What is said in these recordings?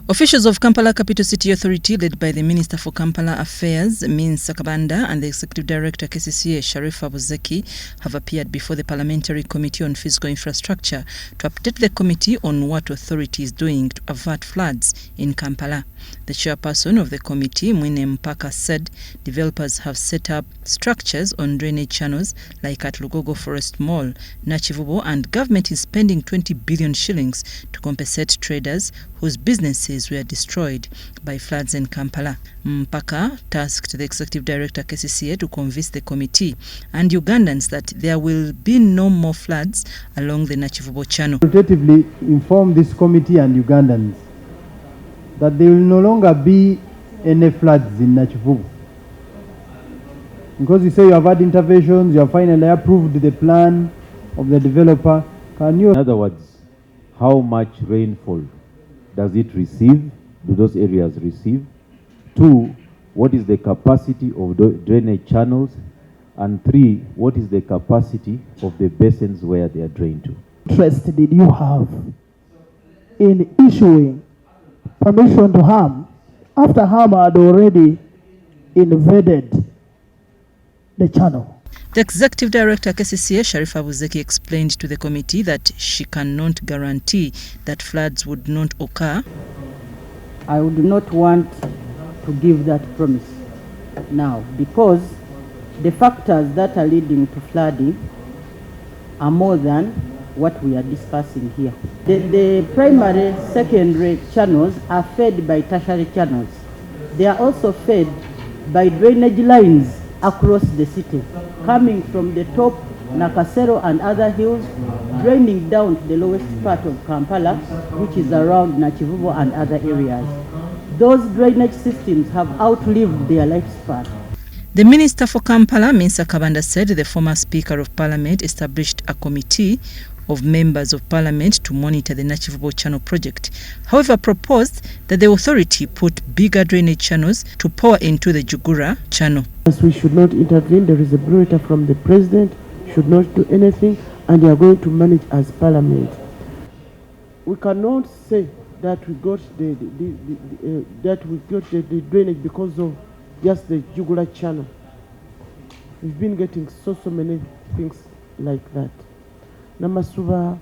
Officials of Kampala Capital City Authority, led by the Minister for Kampala Affairs, Min Sakabanda, and the Executive Director, KCCA, Sharifa Buzeki, have appeared before the Parliamentary Committee on Physical Infrastructure to update the committee on what authority is doing to avert floods in Kampala. The chairperson of the committee, Mwine Mpaka, said developers have set up structures on drainage channels like at Lugogo Forest Mall, Nakivubo, and government is spending 20 billion shillings to compensate traders whose businesses were destroyed by floods in Kampala. Mpaka tasked the Executive Director KCCA to convince the committee and Ugandans that there will be no more floods along the Nakivubbo channel. Authoritatively inform this committee and Ugandans that there will no longer be any floods in Nakivubbo. Because you say you have had interventions, you have finally approved the plan of the developer. Can you... In other words, how much rainfall does it receive? Do those areas receive? 2, what is the capacity of the drainage channels? And 3, what is the capacity of the basins where they are drained to? Interest did you have in issuing permission to harm after harm had already invaded the channel? The Executive Director KCCA, Sharifa Buzeki, explained to the committee that she cannot guarantee that floods would not occur. I would not want to give that promise now because the factors that are leading to flooding are more than what we are discussing here. The primary, secondary channels are fed by tertiary channels. They are also fed by drainage lines across the city, coming from the top, Nakasero and other hills, draining down to the lowest part of Kampala, which is around Nakivubbo and other areas. Those drainage systems have outlived their lifespan. The Minister for Kampala, Min Sakabanda, said the former Speaker of Parliament established a committee of members of Parliament to monitor the Nakivubbo Channel project. However, proposed that the authority put bigger drainage channels to pour into the Jugura channel. As we should not intervene, there is a burrata from the President, should not do anything, and they are going to manage as Parliament. We cannot say that we got the drainage because of just the Jugura channel. We've been getting so many things like that. Namasuba,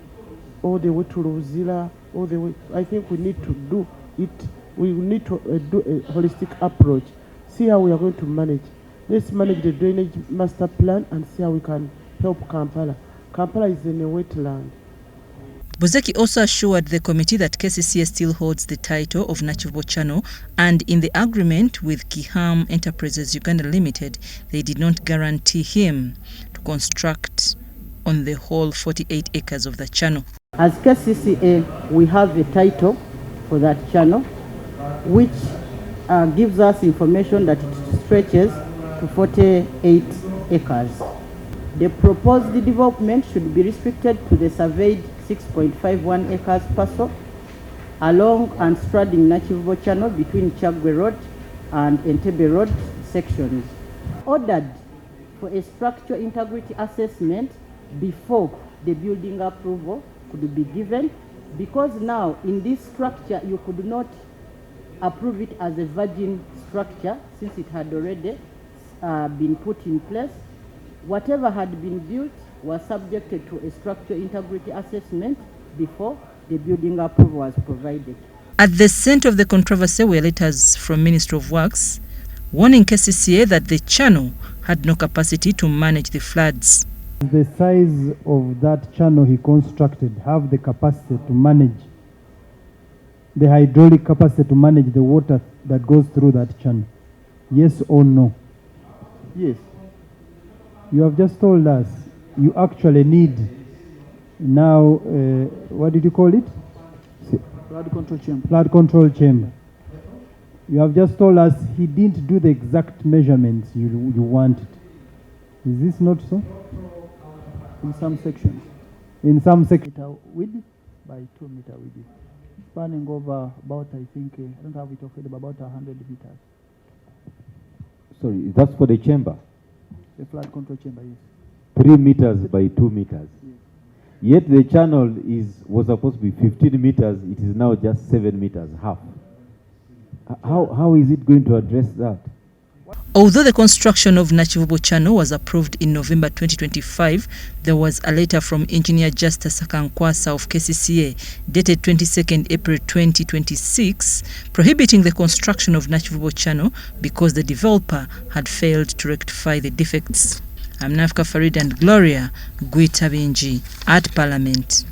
all the way to Rosila, all the way. I think we need to do it. We need to do a holistic approach. See how we are going to manage. Let's manage the drainage master plan and see how we can help Kampala. Kampala is in a wetland. Buzeki also assured the committee that KCCA still holds the title of Nakivubbo Channel, and in the agreement with Kiham Enterprises Uganda Limited, they did not guarantee him to construct on the whole 48 acres of the channel. As KCCA, we have a title for that channel, which gives us information that it stretches to 48 acres. The proposed development should be restricted to the surveyed 6.51 acres parcel along and straddling Nakivubbo Channel between Chagwe Road and Entebbe Road sections. Ordered for a structural integrity assessment before the building approval could be given, because now in this structure you could not approve it as a virgin structure since it had already been put in place. Whatever had been built was subjected to a structural integrity assessment before the building approval was provided. At the center of the controversy were letters from Ministry of Works warning KCCA that the channel had no capacity to manage the floods. The size of that channel he constructed have the capacity to manage, the hydraulic capacity to manage the water that goes through that channel? Yes or no? Yes. You have just told us you actually need now, what did you call it? Flood control chamber. Flood control chamber. You have just told us he didn't do the exact measurements you wanted. Is this not so? In some sections. In some sections. Width by 2 meter width. Spanning over about, I think, I don't have it offhand, but about 100 meters. Sorry, that's for the chamber? The flood control chamber, yes. 3 meters by 2 meters. Yes. Yet the channel was supposed to be 15 meters. It is now just 7 meters, half. How is it going to address that? Although the construction of Nakivubbo Channel was approved in November 2025, there was a letter from Engineer Justice Sakankwasa of KCCA dated 22nd April 2026 prohibiting the construction of Nakivubbo Channel because the developer had failed to rectify the defects. I'm Nafka Farid and Gloria Gwitabinji at Parliament.